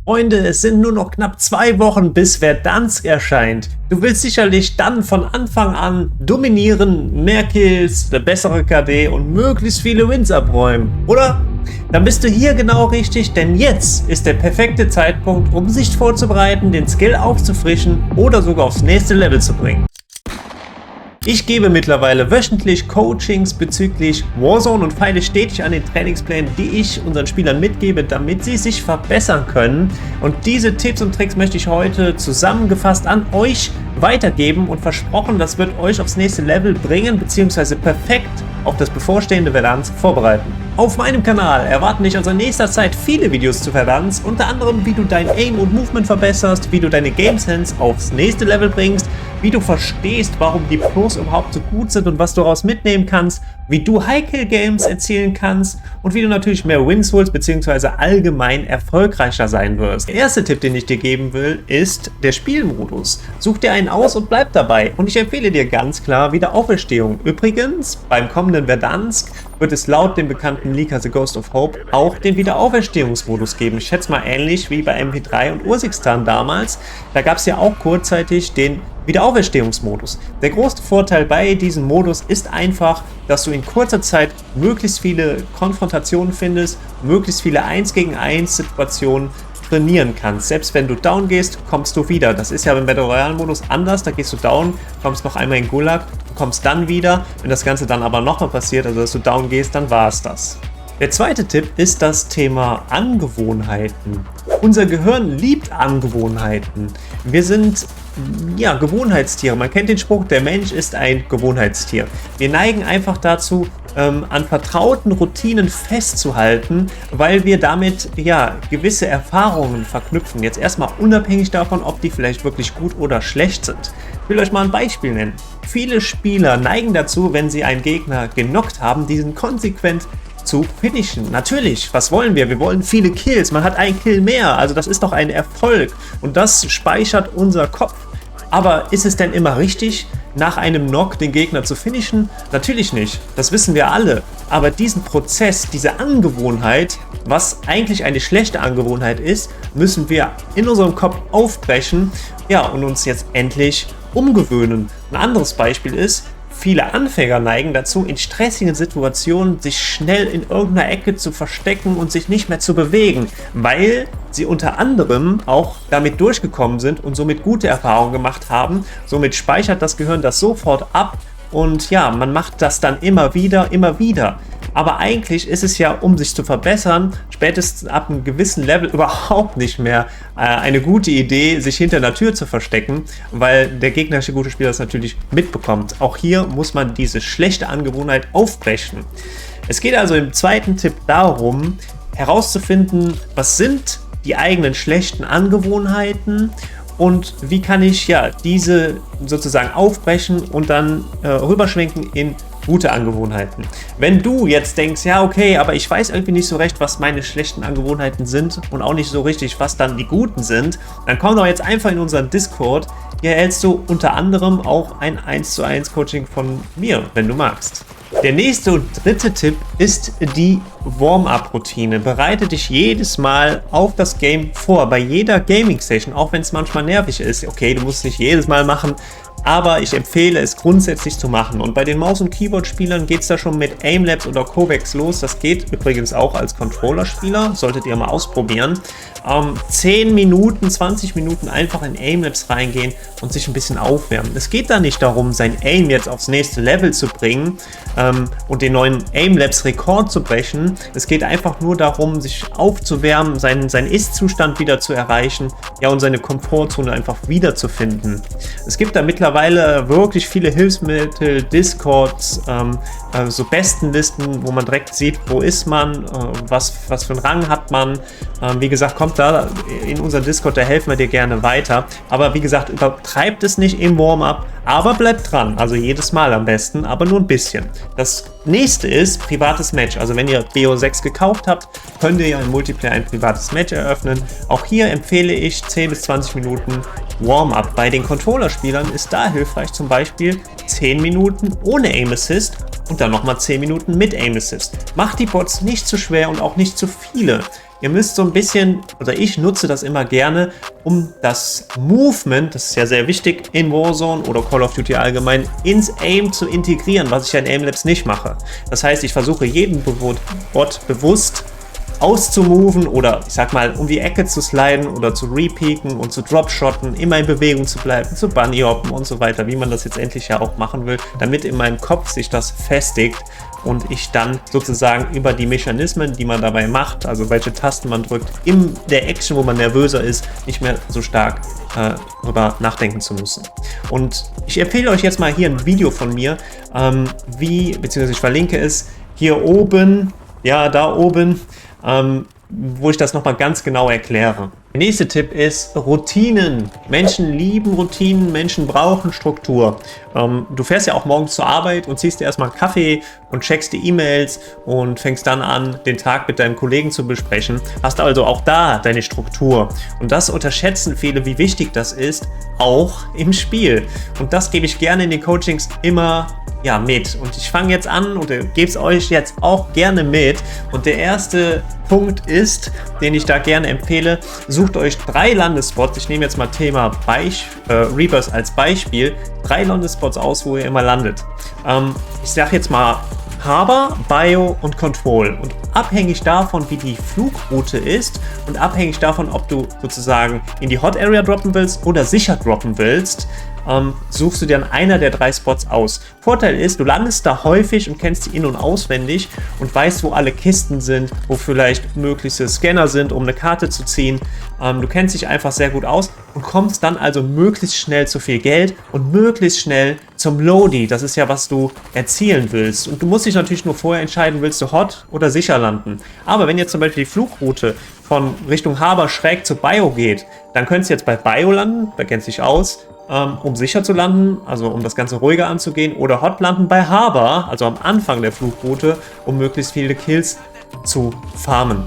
Freunde, es sind nur noch knapp 2 Wochen, bis Verdansk erscheint. Du willst sicherlich dann von Anfang an dominieren, mehr Kills, eine bessere KD und möglichst viele Wins abräumen, oder? Dann bist du hier genau richtig, denn jetzt ist der perfekte Zeitpunkt, um sich vorzubereiten, den Skill aufzufrischen oder sogar aufs nächste Level zu bringen. Ich gebe mittlerweile wöchentlich Coachings bezüglich Warzone und feile stetig an den Trainingsplänen, die ich unseren Spielern mitgebe, damit sie sich verbessern können. Und diese Tipps und Tricks möchte ich heute zusammengefasst an euch weitergeben und versprochen, das wird euch aufs nächste Level bringen bzw. perfekt auf das bevorstehende Verdansk vorbereiten. Auf meinem Kanal erwarten dich also in nächster Zeit viele Videos zu Verdansk, unter anderem wie du dein Aim und Movement verbesserst, wie du deine Game Sense aufs nächste Level bringst, wie du verstehst, warum die Pros überhaupt so gut sind und was du daraus mitnehmen kannst, wie du High-Kill-Games erzielen kannst und wie du natürlich mehr Wins holst bzw. allgemein erfolgreicher sein wirst. Der erste Tipp, den ich dir geben will, ist der Spielmodus. Such dir einen aus und bleib dabei. Und ich empfehle dir ganz klar Wiederauferstehung. Übrigens, beim kommenden Verdansk wird es laut dem bekannten Leaker The Ghost of Hope auch den Wiederauferstehungsmodus geben. Ich schätze mal ähnlich wie bei MP3 und Ursikstan damals. Da gab es ja auch kurzzeitig den Wiederauferstehungsmodus. Der große Vorteil bei diesem Modus ist einfach, dass du in kurzer Zeit möglichst viele Konfrontationen findest, möglichst viele 1 gegen 1 Situationen trainieren kannst. Selbst wenn du down gehst, kommst du wieder. Das ist ja beim Battle Royale Modus anders. Da gehst du down, kommst noch einmal in Gulag, kommst dann wieder. Wenn das Ganze dann aber nochmal passiert, also dass du down gehst, dann war es das. Der zweite Tipp ist das Thema Angewohnheiten. Unser Gehirn liebt Angewohnheiten. Wir sind Gewohnheitstiere. Man kennt den Spruch, der Mensch ist ein Gewohnheitstier. Wir neigen einfach dazu, an vertrauten Routinen festzuhalten, weil wir damit gewisse Erfahrungen verknüpfen. Jetzt erstmal unabhängig davon, ob die vielleicht wirklich gut oder schlecht sind. Ich will euch mal ein Beispiel nennen. Viele Spieler neigen dazu, wenn sie einen Gegner genockt haben, diesen konsequent zu finishen. Natürlich, was wollen wir? Wir wollen viele Kills. Man hat einen Kill mehr, also das ist doch ein Erfolg und das speichert unser Kopf. Aber ist es denn immer richtig, nach einem Knock den Gegner zu finishen? Natürlich nicht, das wissen wir alle. Aber diesen Prozess, diese Angewohnheit, was eigentlich eine schlechte Angewohnheit ist, müssen wir in unserem Kopf aufbrechen, und uns jetzt endlich umgewöhnen. Ein anderes Beispiel ist, viele Anfänger neigen dazu, in stressigen Situationen sich schnell in irgendeiner Ecke zu verstecken und sich nicht mehr zu bewegen, weil sie unter anderem auch damit durchgekommen sind und somit gute Erfahrungen gemacht haben. Somit speichert das Gehirn das sofort ab und man macht das dann immer wieder. Aber eigentlich ist es ja, um sich zu verbessern, spätestens ab einem gewissen Level überhaupt nicht mehr eine gute Idee, sich hinter einer Tür zu verstecken, weil der gegnerische gute Spieler das natürlich mitbekommt. Auch hier muss man diese schlechte Angewohnheit aufbrechen. Es geht also im zweiten Tipp darum, herauszufinden, was sind die eigenen schlechten Angewohnheiten und wie kann ich diese sozusagen aufbrechen und dann rüberschwenken in gute Angewohnheiten. Wenn du jetzt denkst, okay, aber ich weiß irgendwie nicht so recht, was meine schlechten Angewohnheiten sind und auch nicht so richtig, was dann die guten sind, dann komm doch jetzt einfach in unseren Discord. Hier erhältst du unter anderem auch ein 1:1 Coaching von mir, wenn du magst. Der nächste und dritte Tipp ist die Warm-up-Routine. Bereite dich jedes Mal auf das Game vor, bei jeder Gaming-Session, auch wenn es manchmal nervig ist. Okay, du musst es nicht jedes Mal machen, aber ich empfehle es grundsätzlich zu machen. Und bei den Maus- und Keyboard-Spielern geht es da schon mit Aimlabs oder Covex los. Das geht übrigens auch als Controller-Spieler, solltet ihr mal ausprobieren. 10 Minuten, 20 Minuten einfach in Aimlabs reingehen und sich ein bisschen aufwärmen. Es geht da nicht darum, sein Aim jetzt aufs nächste Level zu bringen und den neuen Aimlabs-Rekord zu brechen. Es geht einfach nur darum, sich aufzuwärmen, seinen Ist-Zustand wieder zu erreichen, und seine Komfortzone einfach wiederzufinden. Es gibt da mittlerweile wirklich viele Hilfsmittel, Discords, so Bestenlisten, wo man direkt sieht, wo ist man, was für einen Rang hat man. Wie gesagt, kommt da in unser Discord, da helfen wir dir gerne weiter. Aber wie gesagt, übertreibt es nicht im Warm-up, aber bleibt dran. Also jedes Mal am besten, aber nur ein bisschen. Das nächste ist privates Match. Also wenn ihr BO6 gekauft habt, könnt ihr im Multiplayer ein privates Match eröffnen. Auch hier empfehle ich 10 bis 20 Minuten Warm-up. Bei den Controller-Spielern ist da hilfreich zum Beispiel 10 Minuten ohne Aim Assist und dann nochmal 10 Minuten mit Aim Assist. Macht die Bots nicht zu schwer und auch nicht zu viele. Ihr müsst so ein bisschen, oder ich nutze das immer gerne, um das Movement, das ist ja sehr wichtig in Warzone oder Call of Duty allgemein, ins Aim zu integrieren, was ich ja in Aimlabs nicht mache. Das heißt, ich versuche jeden Bot bewusst auszumoven oder ich sag mal um die Ecke zu sliden oder zu repeaken und zu dropshotten, immer in Bewegung zu bleiben, zu bunnyhoppen und so weiter, wie man das jetzt endlich ja auch machen will, damit in meinem Kopf sich das festigt und ich dann sozusagen über die Mechanismen, die man dabei macht, also welche Tasten man drückt, in der Action, wo man nervöser ist, nicht mehr so stark darüber nachdenken zu müssen. Und ich empfehle euch jetzt mal hier ein Video von mir, beziehungsweise ich verlinke es hier oben, ja, da oben, wo ich das nochmal ganz genau erkläre. Der nächste Tipp ist Routinen. Menschen lieben Routinen, Menschen brauchen Struktur. Du fährst ja auch morgens zur Arbeit und ziehst dir erstmal einen Kaffee und checkst die E-Mails und fängst dann an, den Tag mit deinem Kollegen zu besprechen. Hast also auch da deine Struktur. Und das unterschätzen viele, wie wichtig das ist, auch im Spiel. Und das gebe ich gerne in den Coachings immer mit. Und ich fange jetzt an und gebe es euch jetzt auch gerne mit. Und der erste Punkt ist, den ich da gerne empfehle, sucht euch 3 Landespots. Ich nehme jetzt mal Thema Reapers als Beispiel. 3 Landespots aus, wo ihr immer landet. Ich sage jetzt mal Harbor, Bio und Control. Und abhängig davon, wie die Flugroute ist und abhängig davon, ob du sozusagen in die Hot Area droppen willst oder sicher droppen willst, suchst du dir an einer der 3 Spots aus. Vorteil ist, du landest da häufig und kennst die in- und auswendig und weißt, wo alle Kisten sind, wo vielleicht mögliche Scanner sind, um eine Karte zu ziehen. Du kennst dich einfach sehr gut aus und kommst dann also möglichst schnell zu viel Geld und möglichst schnell zum Lodi. Das ist ja, was du erzielen willst. Und du musst dich natürlich nur vorher entscheiden, willst du hot oder sicher landen. Aber wenn jetzt zum Beispiel die Flugroute von Richtung Harbor schräg zu Bio geht, dann könntest du jetzt bei Bio landen, da kennst du dich aus, um sicher zu landen, also um das Ganze ruhiger anzugehen, oder hot landen bei Harbor, also am Anfang der Flugroute, um möglichst viele Kills zu farmen.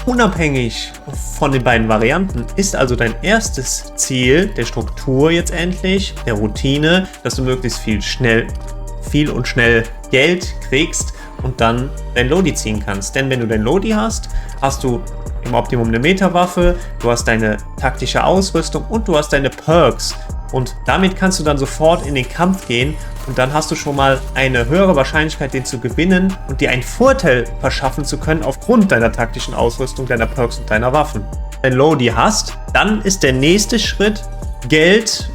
Unabhängig von den beiden Varianten ist also dein erstes Ziel der Struktur jetzt endlich, der Routine, dass du möglichst viel und schnell Geld kriegst und dann dein Lodi ziehen kannst. Denn wenn du dein Lodi hast, hast du im Optimum eine Meta-Waffe, du hast deine taktische Ausrüstung und du hast deine Perks. Und damit kannst du dann sofort in den Kampf gehen und dann hast du schon mal eine höhere Wahrscheinlichkeit, den zu gewinnen und dir einen Vorteil verschaffen zu können aufgrund deiner taktischen Ausrüstung, deiner Perks und deiner Waffen. Wenn du Lodi hast, dann ist der nächste Schritt,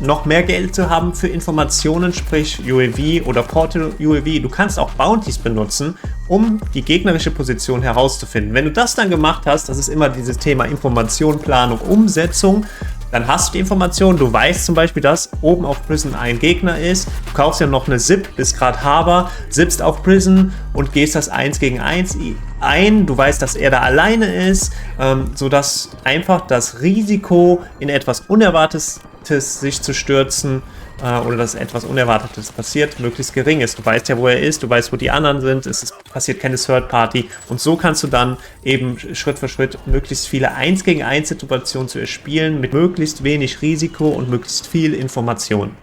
noch mehr Geld zu haben für Informationen, sprich UAV oder Portal UAV. Du kannst auch Bounties benutzen, um die gegnerische Position herauszufinden. Wenn du das dann gemacht hast, das ist immer dieses Thema Information, Planung, Umsetzung, dann hast du die Information, du weißt zum Beispiel, dass oben auf Prison ein Gegner ist, du kaufst ja noch eine SIP, bist gerade Harbor, sippst auf Prison und gehst das 1 gegen 1 ein, du weißt, dass er da alleine ist, sodass einfach das Risiko in etwas Unerwartetes sich zu stürzen oder dass etwas Unerwartetes passiert, möglichst gering ist. Du weißt ja, wo er ist, du weißt, wo die anderen sind, passiert keine Third Party und so kannst du dann eben Schritt für Schritt möglichst viele 1 gegen 1 Situationen zu erspielen mit möglichst wenig Risiko und möglichst viel Information.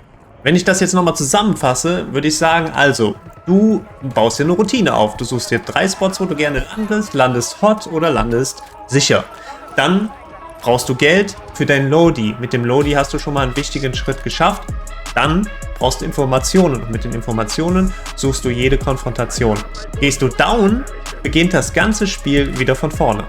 Wenn ich das jetzt nochmal zusammenfasse, würde ich sagen, also, du baust dir eine Routine auf. Du suchst dir 3 Spots, wo du gerne landest hot oder landest sicher. Dann brauchst du Geld für dein Lodi. Mit dem Lodi hast du schon mal einen wichtigen Schritt geschafft. Dann brauchst du Informationen und mit den Informationen suchst du jede Konfrontation. Gehst du down, beginnt das ganze Spiel wieder von vorne.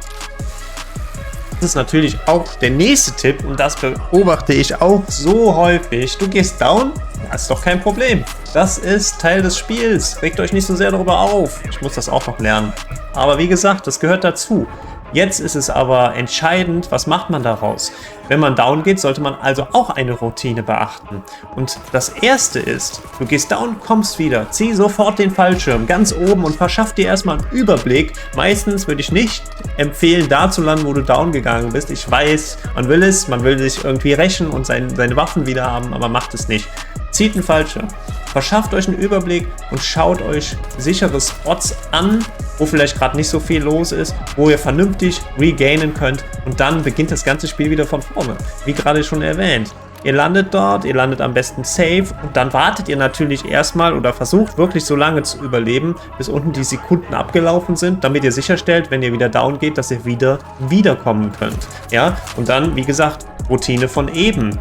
Das ist natürlich auch der nächste Tipp und das beobachte ich auch so häufig. Du gehst down, das ist doch kein Problem. Das ist Teil des Spiels. Regt euch nicht so sehr darüber auf. Ich muss das auch noch lernen. Aber wie gesagt, das gehört dazu. Jetzt ist es aber entscheidend, was macht man daraus? Wenn man down geht, sollte man also auch eine Routine beachten. Und das erste ist, du gehst down, kommst wieder, zieh sofort den Fallschirm ganz oben und verschaff dir erstmal einen Überblick. Meistens würde ich nicht empfehlen, da zu landen, wo du down gegangen bist. Ich weiß, man will sich irgendwie rächen und seine Waffen wieder haben, aber macht es nicht. Zieht einen Fallschirm, verschafft euch einen Überblick und schaut euch sichere Spots an, wo vielleicht gerade nicht so viel los ist, wo ihr vernünftig regainen könnt und dann beginnt das ganze Spiel wieder von vorne. Wie gerade schon erwähnt, Ihr landet dort, ihr landet am besten safe und dann wartet ihr natürlich erstmal oder versucht wirklich so lange zu überleben, bis unten die Sekunden abgelaufen sind, damit ihr sicherstellt, wenn ihr wieder down geht, dass ihr wiederkommen könnt. Ja, und dann, wie gesagt, Routine von eben.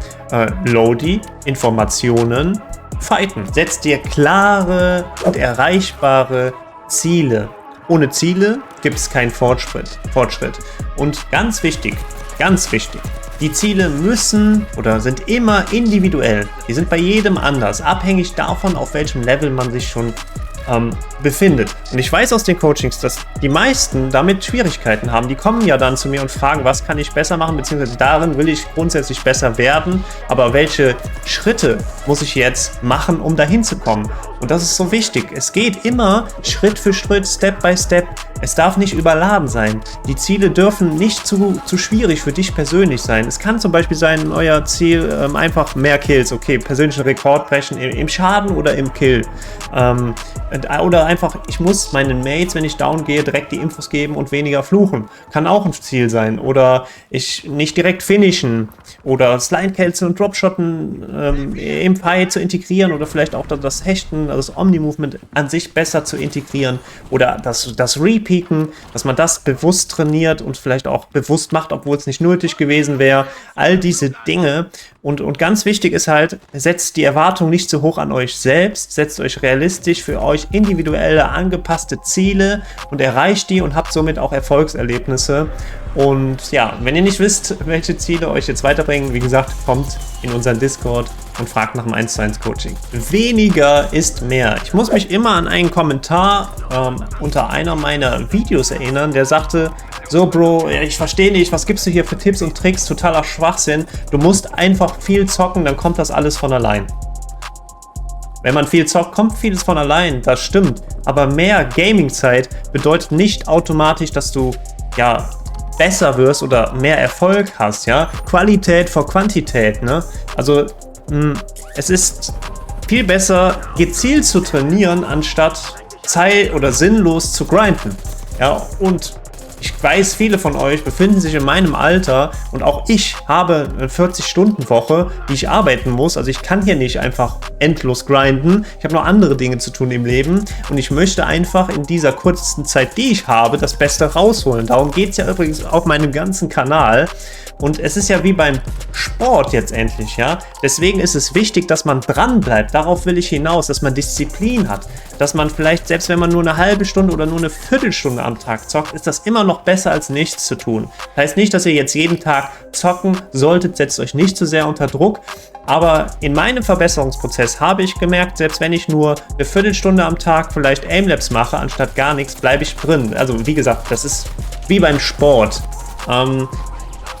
Lodi, Informationen, fighten. Setzt dir klare und erreichbare Ziele. Ohne Ziele gibt es keinen Fortschritt. Und ganz wichtig, die Ziele müssen oder sind immer individuell. Die sind bei jedem anders, abhängig davon, auf welchem Level man sich schon befindet. Und ich weiß aus den Coachings, dass die meisten damit Schwierigkeiten haben. Die kommen ja dann zu mir und fragen, was kann ich besser machen, beziehungsweise darin will ich grundsätzlich besser werden, aber welche Schritte muss ich jetzt machen, um dahin zu kommen? Und das ist so wichtig. Es geht immer Schritt für Schritt, Step by Step. Es darf nicht überladen sein. Die Ziele dürfen nicht zu schwierig für dich persönlich sein. Es kann zum Beispiel sein, euer Ziel einfach mehr Kills, okay, persönlichen Rekord brechen im Schaden oder im Kill. Oder einfach, ich muss meinen Mates, wenn ich down gehe, direkt die Infos geben und weniger fluchen. Kann auch ein Ziel sein. Oder ich nicht direkt finishen. Oder Slide-Kills und Dropshotten im Fight zu integrieren. Oder vielleicht auch das Hechten, also das Omni-Movement an sich besser zu integrieren. Oder das Repeaken, dass man das bewusst trainiert und vielleicht auch bewusst macht, obwohl es nicht nötig gewesen wäre. All diese Dinge. Und ganz wichtig ist halt, setzt die Erwartung nicht zu hoch an euch selbst, setzt euch realistisch für euch individuelle, angepasste Ziele und erreicht die und habt somit auch Erfolgserlebnisse. Und ja, wenn ihr nicht wisst, welche Ziele euch jetzt weiterbringen, wie gesagt, kommt in unseren Discord und fragt nach dem 1:1 Coaching. Weniger ist mehr. Ich muss mich immer an einen Kommentar unter einer meiner Videos erinnern, der sagte, so Bro, ich verstehe nicht, was gibst du hier für Tipps und Tricks, totaler Schwachsinn. Du musst einfach viel zocken, dann kommt das alles von allein. Wenn man viel zockt, kommt vieles von allein, das stimmt. Aber mehr Gaming-Zeit bedeutet nicht automatisch, dass du, ja, besser wirst oder mehr Erfolg hast, ja. Qualität vor Quantität, ne? Also, es ist viel besser, gezielt zu trainieren, anstatt zeit- oder sinnlos zu grinden. Ja, und ich weiß, viele von euch befinden sich in meinem Alter und auch ich habe eine 40-Stunden-Woche, die ich arbeiten muss. Also ich kann hier nicht einfach endlos grinden. Ich habe noch andere Dinge zu tun im Leben und ich möchte einfach in dieser kurzen Zeit, die ich habe, das Beste rausholen. Darum geht es ja übrigens auf meinem ganzen Kanal. Und es ist ja wie beim Sport jetzt endlich, ja. Deswegen ist es wichtig, dass man dran bleibt. Darauf will ich hinaus, dass man Disziplin hat. Dass man vielleicht, selbst wenn man nur eine halbe Stunde oder nur eine Viertelstunde am Tag zockt, ist das immer noch besser als nichts zu tun. Das heißt nicht, dass ihr jetzt jeden Tag zocken solltet, setzt euch nicht zu sehr unter Druck. Aber in meinem Verbesserungsprozess habe ich gemerkt, selbst wenn ich nur eine Viertelstunde am Tag vielleicht Aimlabs mache, anstatt gar nichts, bleibe ich drin. Also wie gesagt, das ist wie beim Sport.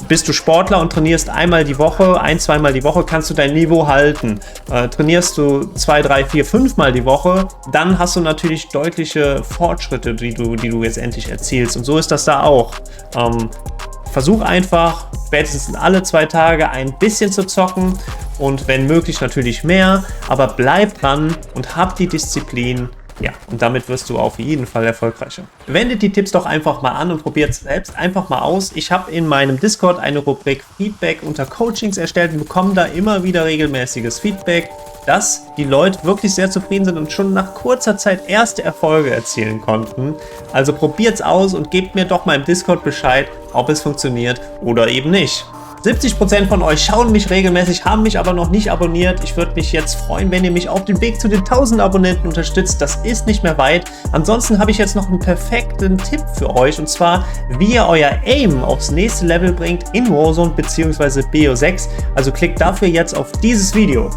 Bist du Sportler und trainierst einmal die Woche, zweimal die Woche, kannst du dein Niveau halten. Trainierst du 2, 3, 4, 5 Mal die Woche, dann hast du natürlich deutliche Fortschritte, die du jetzt endlich erzielst. Und so ist das da auch. Versuch einfach, spätestens alle 2 Tage ein bisschen zu zocken und wenn möglich natürlich mehr, aber bleib dran und hab die Disziplin. Ja, und damit wirst du auf jeden Fall erfolgreicher. Wendet die Tipps doch einfach mal an und probiert es selbst einfach mal aus. Ich habe in meinem Discord eine Rubrik Feedback unter Coachings erstellt und bekomme da immer wieder regelmäßiges Feedback, dass die Leute wirklich sehr zufrieden sind und schon nach kurzer Zeit erste Erfolge erzielen konnten. Also probiert's aus und gebt mir doch mal im Discord Bescheid, ob es funktioniert oder eben nicht. 70% von euch schauen mich regelmäßig, haben mich aber noch nicht abonniert. Ich würde mich jetzt freuen, wenn ihr mich auf dem Weg zu den 1000 Abonnenten unterstützt. Das ist nicht mehr weit. Ansonsten habe ich jetzt noch einen perfekten Tipp für euch und zwar, wie ihr euer Aim aufs nächste Level bringt in Warzone bzw. BO6. Also klickt dafür jetzt auf dieses Video.